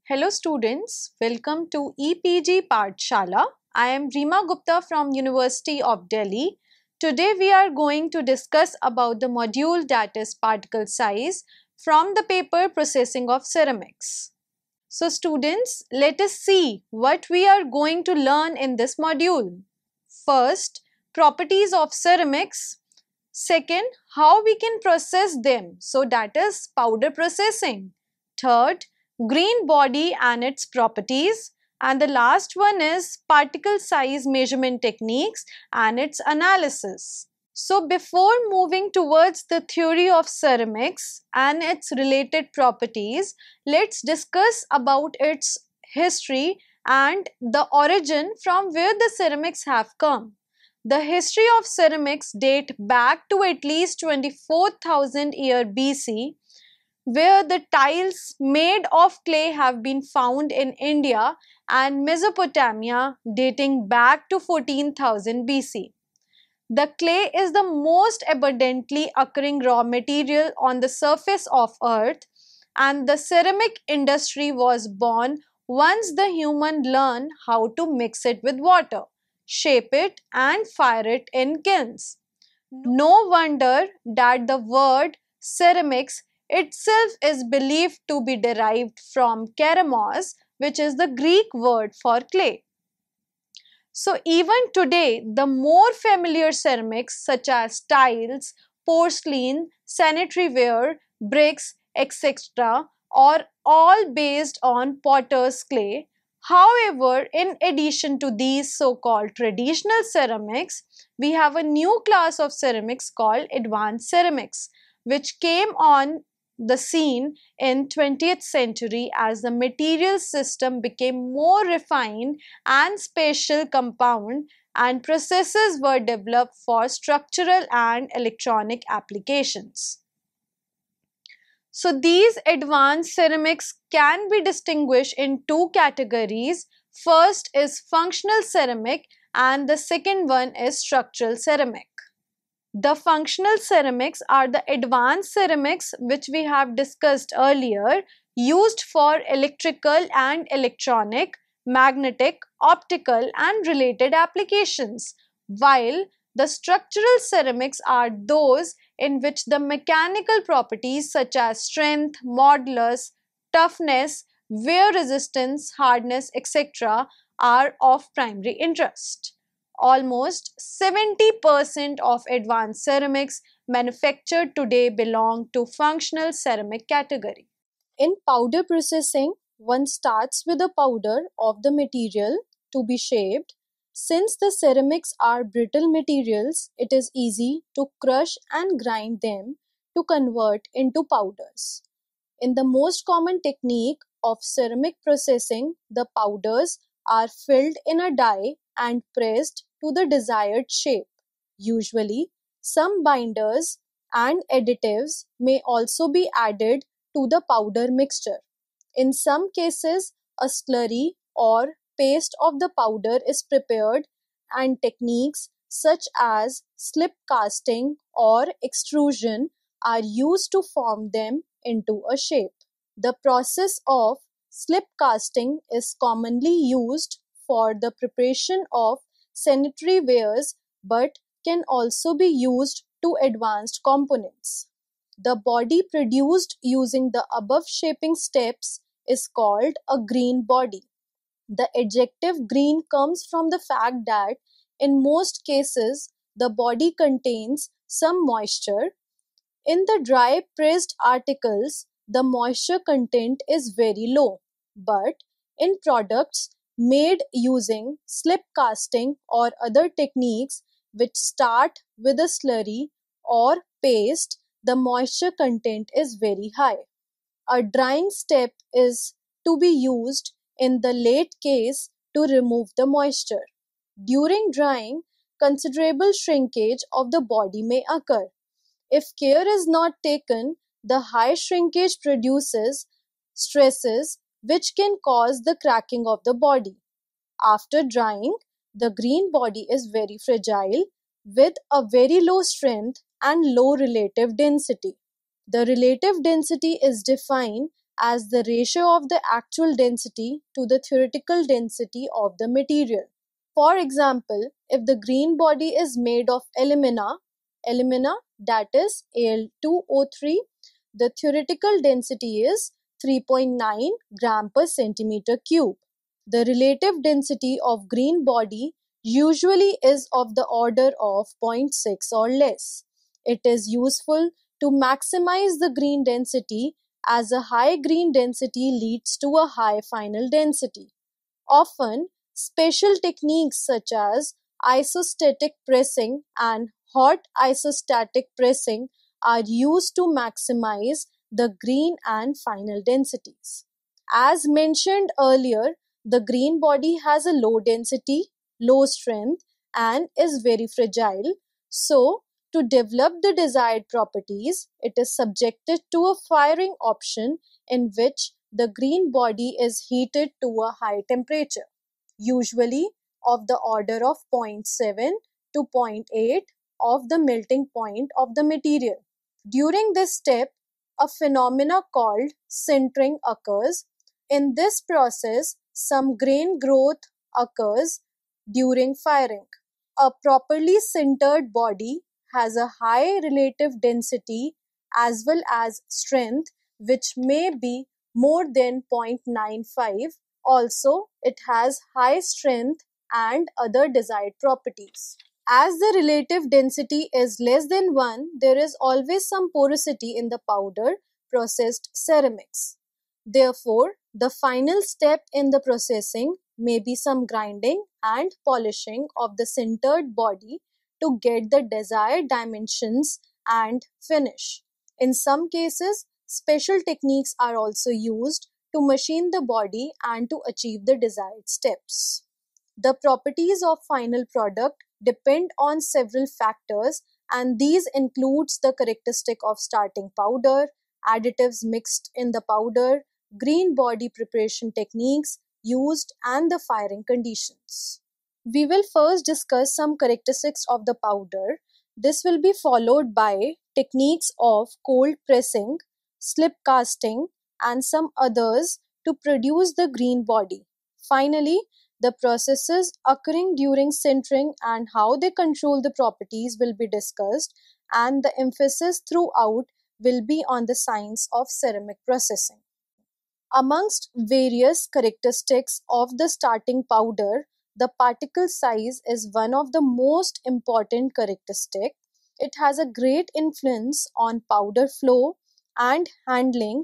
Hello students, welcome to EPG Pathshala. I am Rima Gupta from University of Delhi. Today we are going to discuss about the module that is particle size from the paper processing of ceramics. So students, let us see what we are going to learn in this module. First, properties of ceramics. Second, how we can process them, so that is powder processing. Third, green body and its properties. And the last one is particle size measurement techniques and its analysis. So before moving towards the theory of ceramics and its related properties, let's discuss about its history and the origin from where the ceramics have come. The history of ceramics date back to at least 24,000 year BC, where the tiles made of clay have been found in India and Mesopotamia dating back to 14,000 BC. The clay is the most abundantly occurring raw material on the surface of earth, and the ceramic industry was born once the human learned how to mix it with water, shape it and fire it in kilns. No wonder that the word ceramics itself is believed to be derived from keramos, which is the Greek word for clay. So even today, the more familiar ceramics such as tiles, porcelain, sanitary ware, bricks, etc. are all based on potter's clay. However, in addition to these so-called traditional ceramics, we have a new class of ceramics called advanced ceramics, which came on the scene in 20th century as the material system became more refined and spatial compound, and processes were developed for structural and electronic applications. So these advanced ceramics can be distinguished in two categories. First is functional ceramic and the second one is structural ceramic. The functional ceramics are the advanced ceramics which we have discussed earlier, used for electrical and electronic, magnetic, optical and related applications, while the structural ceramics are those in which the mechanical properties such as strength, modulus, toughness, wear resistance, hardness, etc. are of primary interest. Almost 70% of advanced ceramics manufactured today belong to functional ceramic category. In powder processing, one starts with a powder of the material to be shaped. Since the ceramics are brittle materials, it is easy to crush and grind them to convert into powders. In the most common technique of ceramic processing, the powders are filled in a die and pressed to the desired shape. Usually, some binders and additives may also be added to the powder mixture. In some cases, a slurry or paste of the powder is prepared, and techniques such as slip casting or extrusion are used to form them into a shape. The process of slip casting is commonly used for the preparation of sanitary wares but can also be used to advanced components. The body produced using the above shaping steps is called a green body. The adjective green comes from the fact that in most cases the body contains some moisture. In the dry pressed articles, the moisture content is very low, but in products made using slip casting or other techniques which start with a slurry or paste, the moisture content is very high. A drying step is to be used in the late case to remove the moisture. During drying, considerable shrinkage of the body may occur. If care is not taken, the high shrinkage produces stresses which can cause the cracking of the body. After drying, the green body is very fragile with a very low strength and low relative density. The relative density is defined as the ratio of the actual density to the theoretical density of the material. For example, if the green body is made of alumina that is Al2O3, the theoretical density is 3.9 gram per centimeter cube. The relative density of green body usually is of the order of 0.6 or less. It is useful to maximize the green density as a high green density leads to a high final density. Often, special techniques such as isostatic pressing and hot isostatic pressing are used to maximize the green and final densities. As mentioned earlier, the green body has a low density, low strength, and is very fragile. So, to develop the desired properties, it is subjected to a firing option in which the green body is heated to a high temperature, usually of the order of 0.7 to 0.8 of the melting point of the material. During this step, a phenomena called sintering occurs. In this process, some grain growth occurs during firing. A properly sintered body has a high relative density as well as strength, which may be more than 0.95. Also, it has high strength and other desired properties. As the relative density is less than 1, there is always some porosity in the powder processed ceramics. Therefore, the final step in the processing may be some grinding and polishing of the sintered body to get the desired dimensions and finish. In some cases, special techniques are also used to machine the body and to achieve the desired steps. The properties of final product depend on several factors, and these includes the characteristic of starting powder, additives mixed in the powder, green body preparation techniques used, and the firing conditions. We will first discuss some characteristics of the powder. This will be followed by techniques of cold pressing, slip casting, and some others to produce the green body. Finally, the processes occurring during sintering and how they control the properties will be discussed, and the emphasis throughout will be on the science of ceramic processing. Amongst various characteristics of the starting powder, the particle size is one of the most important characteristics. It has a great influence on powder flow and handling,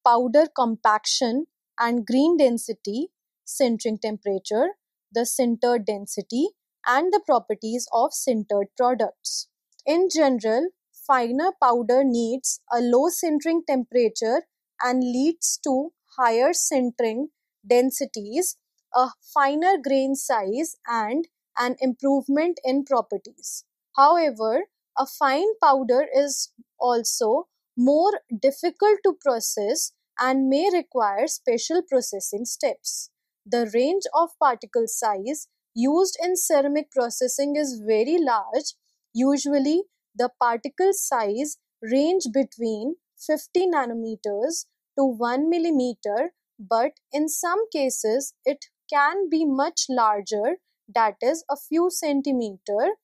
powder compaction and green density, sintering temperature, the sintered density, and the properties of sintered products. In general, finer powder needs a low sintering temperature and leads to higher sintering densities, a finer grain size, and an improvement in properties. However, a fine powder is also more difficult to process and may require special processing steps. The range of particle size used in ceramic processing is very large. Usually, the particle size range between 50 nanometers to 1 millimeter, but in some cases it can be much larger, that is a few centimeter,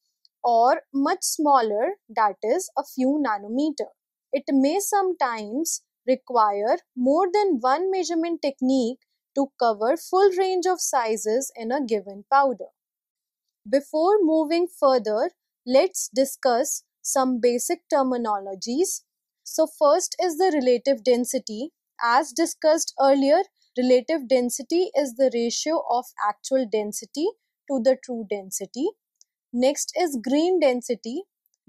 or much smaller, that is a few nanometer. It may sometimes require more than one measurement technique to cover full range of sizes in a given powder. Before moving further, let's discuss some basic terminologies. So first is the relative density. As discussed earlier, relative density is the ratio of actual density to the true density. Next is green density.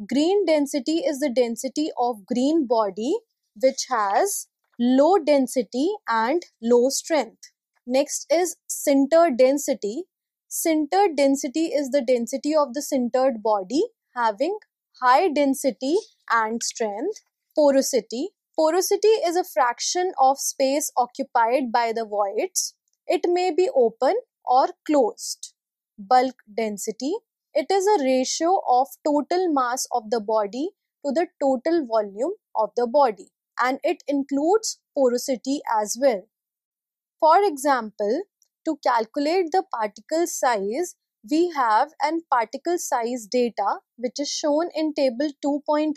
Green density is the density of green body which has low density and low strength. Next is sintered density. Sintered density is the density of the sintered body having high density and strength. Porosity. Porosity is a fraction of space occupied by the voids. It may be open or closed. Bulk density. It is a ratio of total mass of the body to the total volume of the body, and it includes porosity as well. For example, to calculate the particle size, we have an particle size data which is shown in table 2.1.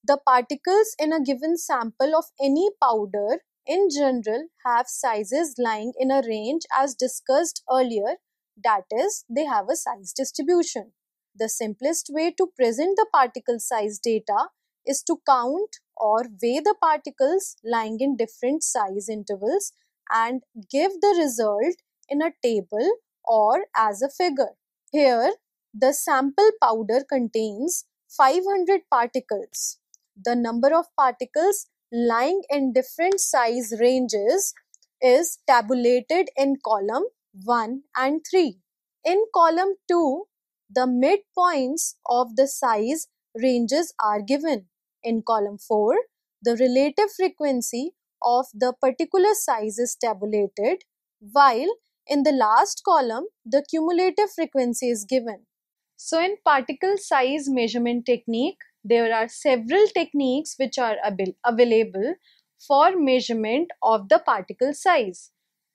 The particles in a given sample of any powder in general have sizes lying in a range as discussed earlier, that is, they have a size distribution. The simplest way to present the particle size data is to count or weigh the particles lying in different size intervals and give the result in a table or as a figure. Here, the sample powder contains 500 particles. The number of particles lying in different size ranges is tabulated in column 1 and 3. In column 2, the midpoints of the size ranges are given. In column 4, the relative frequency of the particular size is tabulated, while in the last column, the cumulative frequency is given. So in particle size measurement technique, there are several techniques which are available for measurement of the particle size.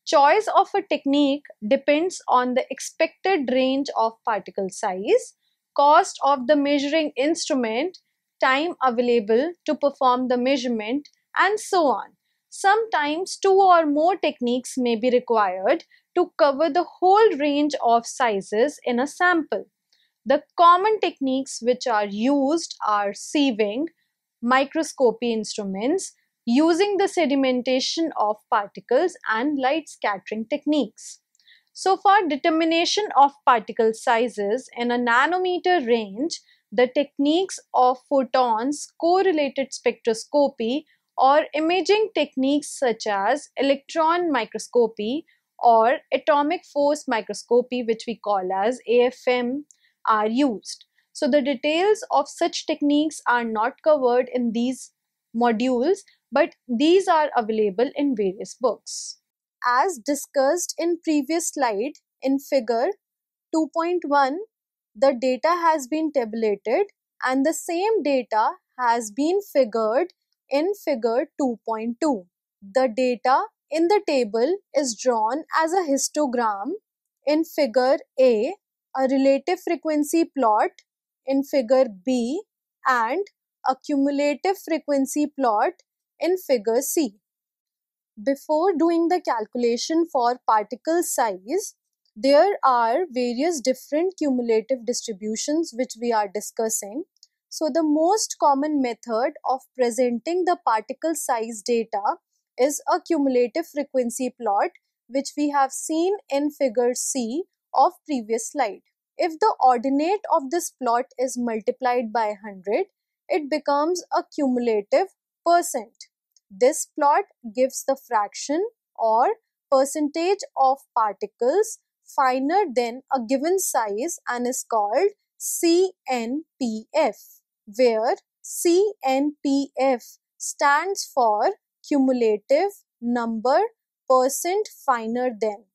Choice of a technique depends on the expected range of particle size, cost of the measuring instrument, time available to perform the measurement, and so on. Sometimes two or more techniques may be required to cover the whole range of sizes in a sample. The common techniques which are used are sieving, microscopy instruments, using the sedimentation of particles, and light scattering techniques. So for determination of particle sizes in a nanometer range, the techniques of photons, correlated spectroscopy, or imaging techniques such as electron microscopy or atomic force microscopy, which we call as AFM, are used. So the details of such techniques are not covered in these modules, but these are available in various books. As discussed in previous slide, in figure 2.1, the data has been tabulated and the same data has been figured in figure 2.2. The data in the table is drawn as a histogram in figure A, a relative frequency plot in figure B, and a cumulative frequency plot in figure C. Before doing the calculation for particle size, there are various different cumulative distributions which we are discussing. So the most common method of presenting the particle size data is a cumulative frequency plot, which we have seen in figure C of previous slide. If the ordinate of this plot is multiplied by 100, it becomes a cumulative percent. This plot gives the fraction or percentage of particles finer than a given size and is called CNPF, where CNPF stands for cumulative number percent finer than.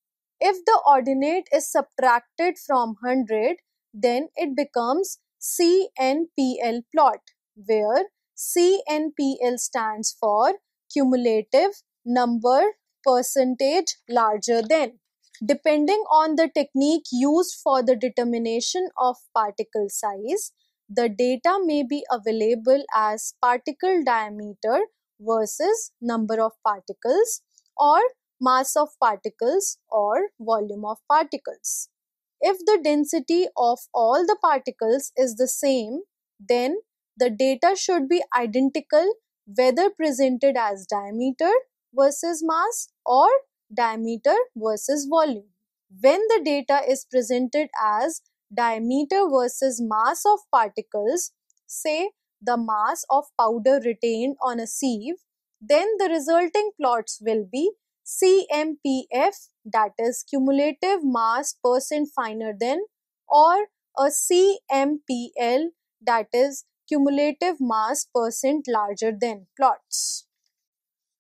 If the ordinate is subtracted from 100, then it becomes CNPL plot, where CNPL stands for cumulative number percentage larger than. Depending on the technique used for the determination of particle size, the data may be available as particle diameter versus number of particles, or mass of particles or volume of particles. If the density of all the particles is the same, then the data should be identical whether presented as diameter versus mass or diameter versus volume. When the data is presented as diameter versus mass of particles, say the mass of powder retained on a sieve, then the resulting plots will be CMPF, that is cumulative mass percent finer than, or a CMPL, that is cumulative mass percent larger than plots.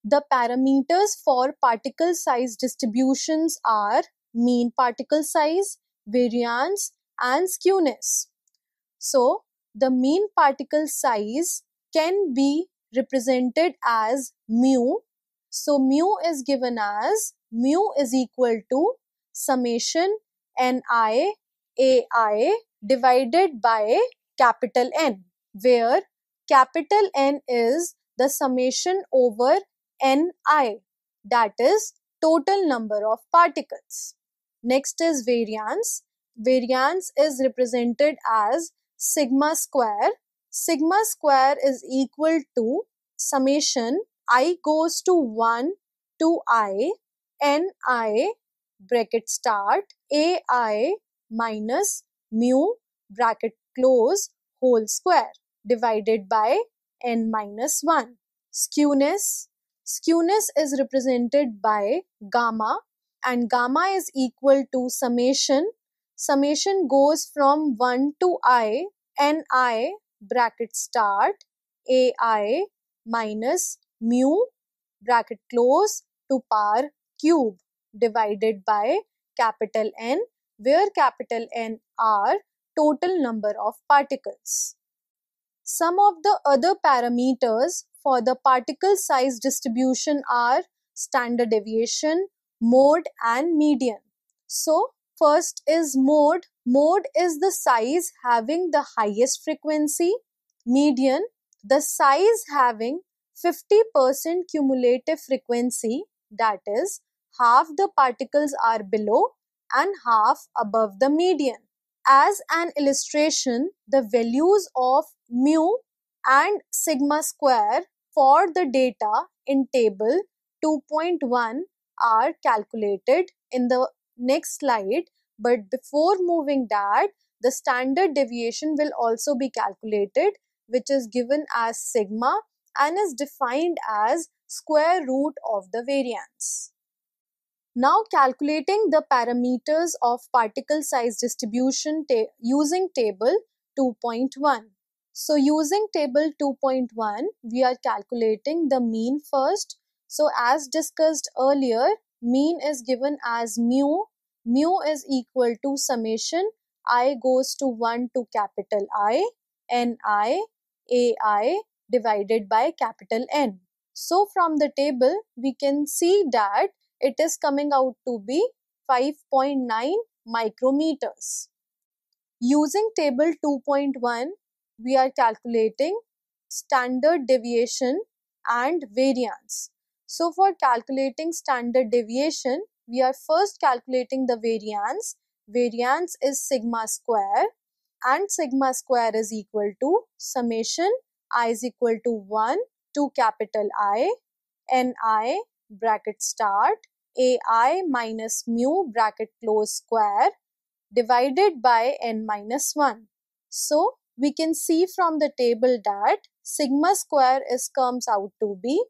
The parameters for particle size distributions are mean particle size, variance, and skewness. So, the mean particle size can be represented as mu, So mu is given as mu is equal to summation Ni Ai divided by capital N, where capital N is the summation over Ni, that is total number of particles. Next is variance. Variance is represented as sigma square. Sigma square is equal to summation I goes to 1 to I Ni bracket start Ai minus mu bracket close whole square divided by n minus 1. Skewness. Skewness is represented by gamma, and gamma is equal to summation. Summation goes from 1 to I Ni bracket start Ai minus mu bracket close to power cube divided by capital N, where capital N are total number of particles. Some of the other parameters for the particle size distribution are standard deviation, mode and median. So first is mode. Mode is the size having the highest frequency. Median, the size having 50% cumulative frequency, that is half the particles are below and half above the median. As an illustration, the values of mu and sigma square for the data in table 2.1 are calculated in the next slide, but before moving that, the standard deviation will also be calculated, which is given as sigma and is defined as square root of the variance. Now calculating the parameters of particle size distribution using table 2.1. So using table 2.1, we are calculating the mean first. So as discussed earlier, mean is given as mu. Mu is equal to summation I goes to 1 to capital I, Ni, Ai divided by capital N. So from the table, we can see that it is coming out to be 5.9 micrometers. Using table 2.1, we are calculating standard deviation and variance. So for calculating standard deviation, we are first calculating the variance. Variance is sigma square, and sigma square is equal to summation I is equal to 1 to capital I, Ni bracket start Ai minus mu bracket close square divided by n minus 1. So we can see from the table that sigma square comes out to be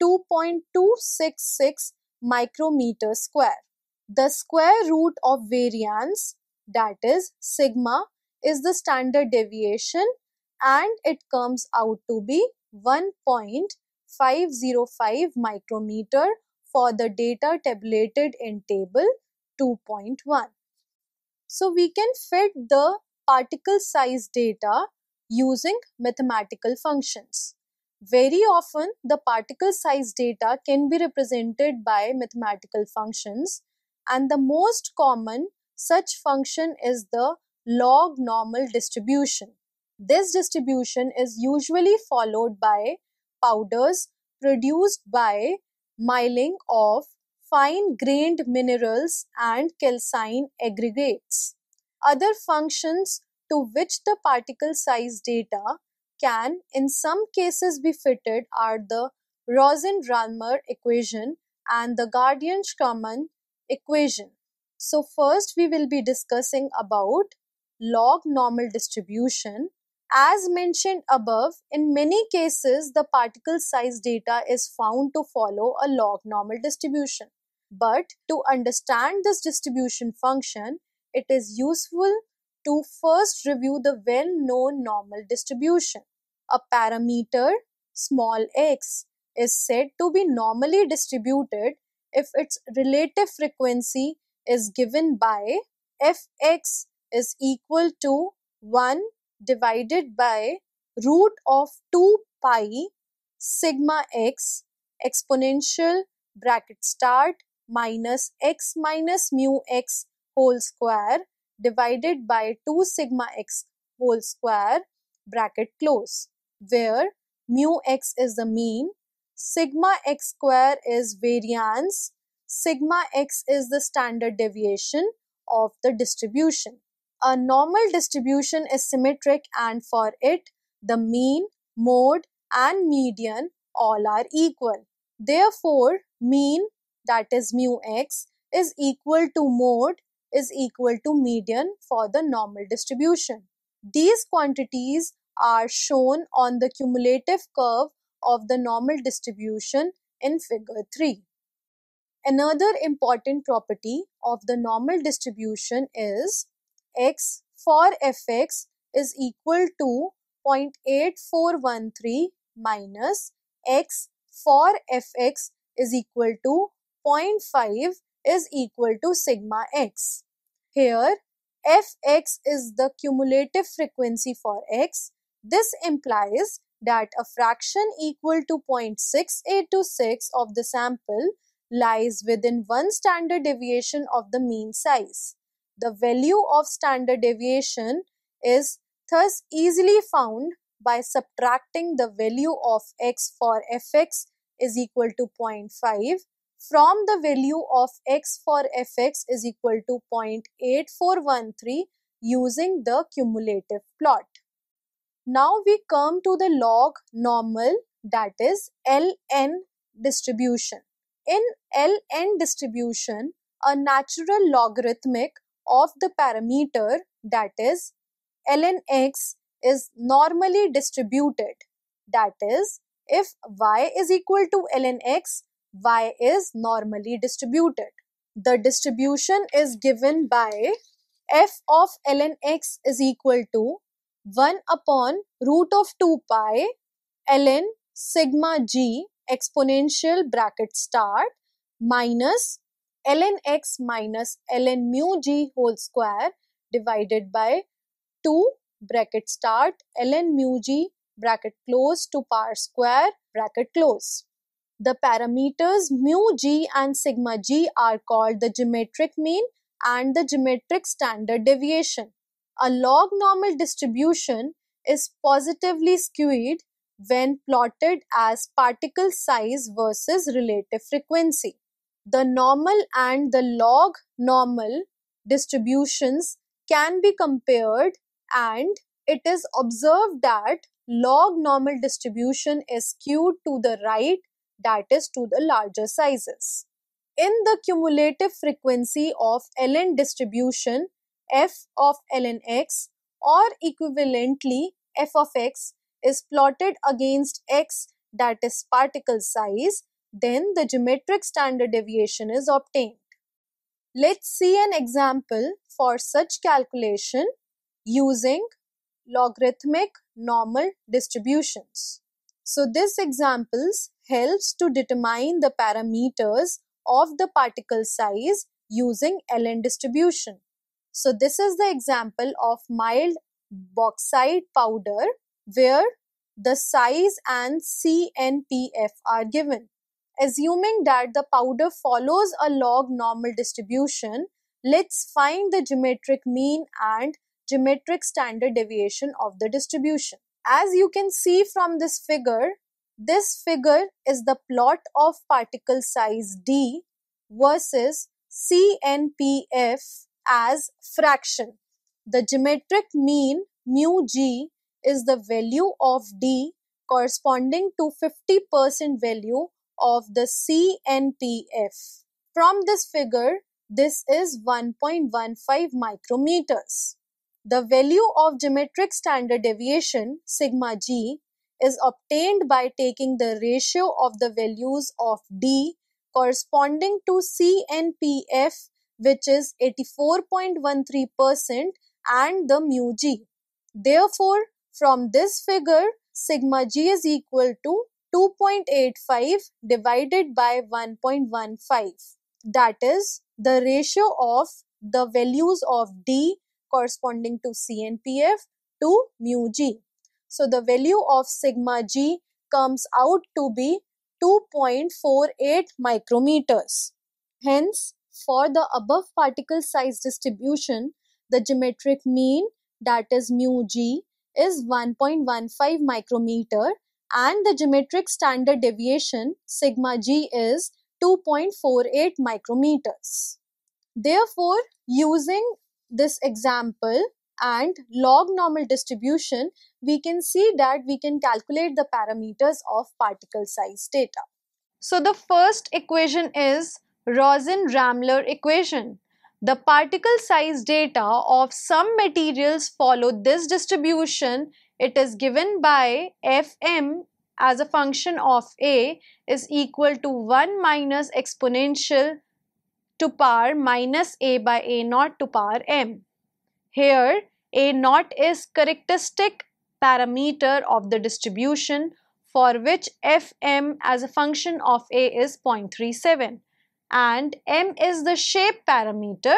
2.266 micrometer square. The square root of variance, that is sigma, is the standard deviation, and it comes out to be 1.505 micrometer for the data tabulated in table 2.1. So we can fit the particle size data using mathematical functions. Very often, the particle size data can be represented by mathematical functions, and the most common such function is the log normal distribution. This distribution is usually followed by powders produced by milling of fine-grained minerals and calcine aggregates. Other functions to which the particle size data can in some cases be fitted are the Rosen-Ralmer equation and the Guardian-Schumann equation. So first we will be discussing about log normal distribution. As mentioned above, in many cases the particle size data is found to follow a log normal distribution. But to understand this distribution function, it is useful to first review the well-known normal distribution. A parameter small x is said to be normally distributed if its relative frequency is given by fx is equal to 1 divided by root of 2 pi sigma x exponential bracket start minus x minus mu x whole square divided by 2 sigma x whole square bracket close, where mu x is the mean, sigma x square is variance, sigma x is the standard deviation of the distribution. A normal distribution is symmetric, and for it, the mean, mode and median all are equal. Therefore, mean, that is mu x, is equal to mode is equal to median for the normal distribution. These quantities are shown on the cumulative curve of the normal distribution in figure 3. Another important property of the normal distribution is x for fx is equal to 0.8413 minus x for fx is equal to 0.5 is equal to sigma x. Here, fx is the cumulative frequency for x. This implies that a fraction equal to 0.6826 of the sample lies within one standard deviation of the mean size. The value of standard deviation is thus easily found by subtracting the value of x for fx is equal to 0.5 from the value of x for fx is equal to 0.8413 using the cumulative plot. Now we come to the log normal, that is ln distribution. In ln distribution, a natural logarithmic of the parameter, that is ln x, is normally distributed. That is, if y is equal to ln x, y is normally distributed. The distribution is given by f of ln x is equal to 1 upon root of 2 pi ln sigma g exponential bracket start minus ln x minus ln mu g whole square divided by 2 bracket start ln mu g bracket close to power square bracket close. The parameters mu g and sigma g are called the geometric mean and the geometric standard deviation. A log normal distribution is positively skewed when plotted as particle size versus relative frequency. The normal and the log normal distributions can be compared, and it is observed that log normal distribution is skewed to the right, that is to the larger sizes. In the cumulative frequency of ln distribution, f of ln x or equivalently f of x is plotted against x, that is particle size, then the geometric standard deviation is obtained. Let's see an example for such calculation using logarithmic normal distributions. So this examples helps to determine the parameters of the particle size using ln distribution. So this is the example of mild bauxite powder where the size and CNPF are given. Assuming that the powder follows a log normal distribution, let's find the geometric mean and geometric standard deviation of the distribution. As you can see from this figure is the plot of particle size d versus CNPF as fraction. The geometric mean mu g is the value of d corresponding to 50% value of the CNPF. From this figure, this is 1.15 micrometers. The value of geometric standard deviation sigma g is obtained by taking the ratio of the values of d corresponding to CNPF, which is 84.13%, and the mu g. Therefore, from this figure, sigma g is equal to 2.85 divided by 1.15. That is the ratio of the values of d corresponding to CNPF to mu g. So the value of sigma g comes out to be 2.48 micrometers. Hence, for the above particle size distribution, the geometric mean, that is mu g, is 1.15 micrometer, and the geometric standard deviation sigma g is 2.48 micrometers. Therefore, using this example and log normal distribution, we can see that we can calculate the parameters of particle size data. So the first equation is Rosen-Ramler equation. The particle size data of some materials follow this distribution. It is given by Fm as a function of A is equal to 1 minus exponential to power minus A by A naught to power m. Here, A naught is characteristic parameter of the distribution, for which Fm as a function of A is 0.37 and m is the shape parameter.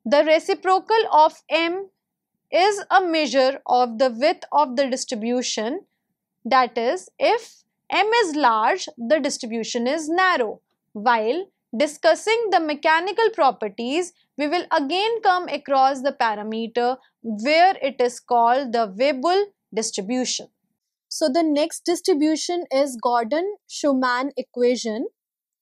The reciprocal of m is a measure of the width of the distribution. That is, if m is large, the distribution is narrow. While discussing the mechanical properties, we will again come across the parameter where it is called the Weibull distribution. So the next distribution is Gordon-Schumann equation.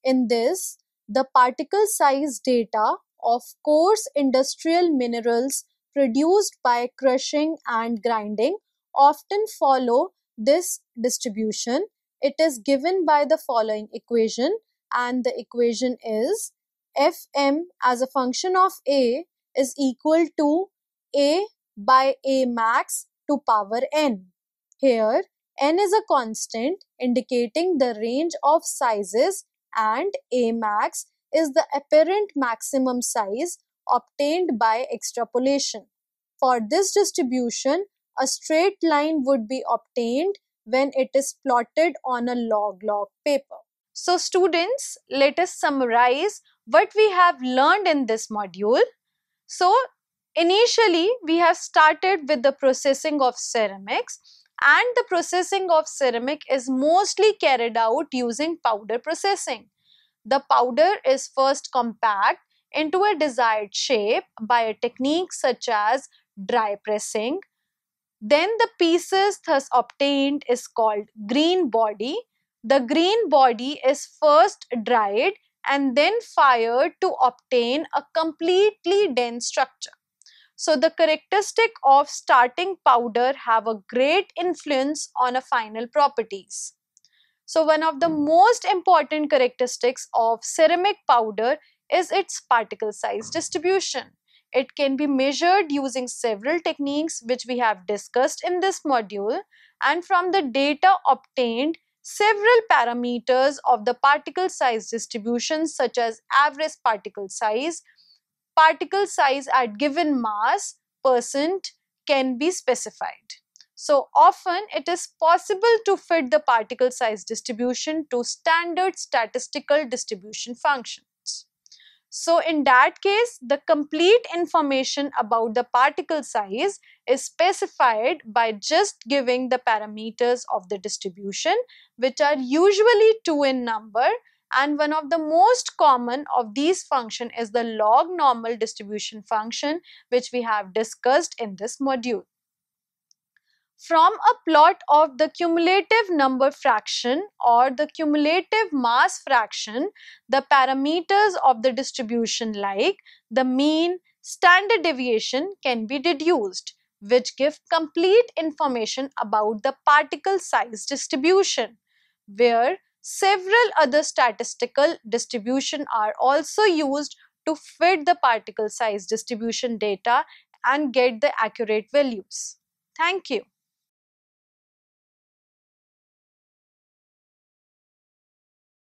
In this, the particle size data of coarse industrial minerals produced by crushing and grinding often follow this distribution. It is given by the following equation, and the equation is Fm as a function of A is equal to A by A max to power n. Here, n is a constant indicating the range of sizes and A max is the apparent maximum size obtained by extrapolation. For this distribution, a straight line would be obtained when it is plotted on a log-log paper. So students, let us summarize what we have learned in this module. So initially, we have started with the processing of ceramics, and the processing of ceramic is mostly carried out using powder processing. The powder is first compact into a desired shape by a technique such as dry pressing. Then the pieces thus obtained is called green body. The green body is first dried and then fired to obtain a completely dense structure. So the characteristic of starting powder have a great influence on a final properties. So one of the most important characteristics of ceramic powder is its particle size distribution. It can be measured using several techniques which we have discussed in this module, and from the data obtained, several parameters of the particle size distribution such as average particle size at given mass percent can be specified. So often it is possible to fit the particle size distribution to standard statistical distribution functions. So in that case, the complete information about the particle size is specified by just giving the parameters of the distribution, which are usually 2 in number, and one of the most common of these function is the log normal distribution function, which we have discussed in this module. From a plot of the cumulative number fraction or the cumulative mass fraction, the parameters of the distribution like the mean, standard deviation can be deduced, which give complete information about the particle size distribution, where several other statistical distribution are also used to fit the particle size distribution data and get the accurate values. Thank you.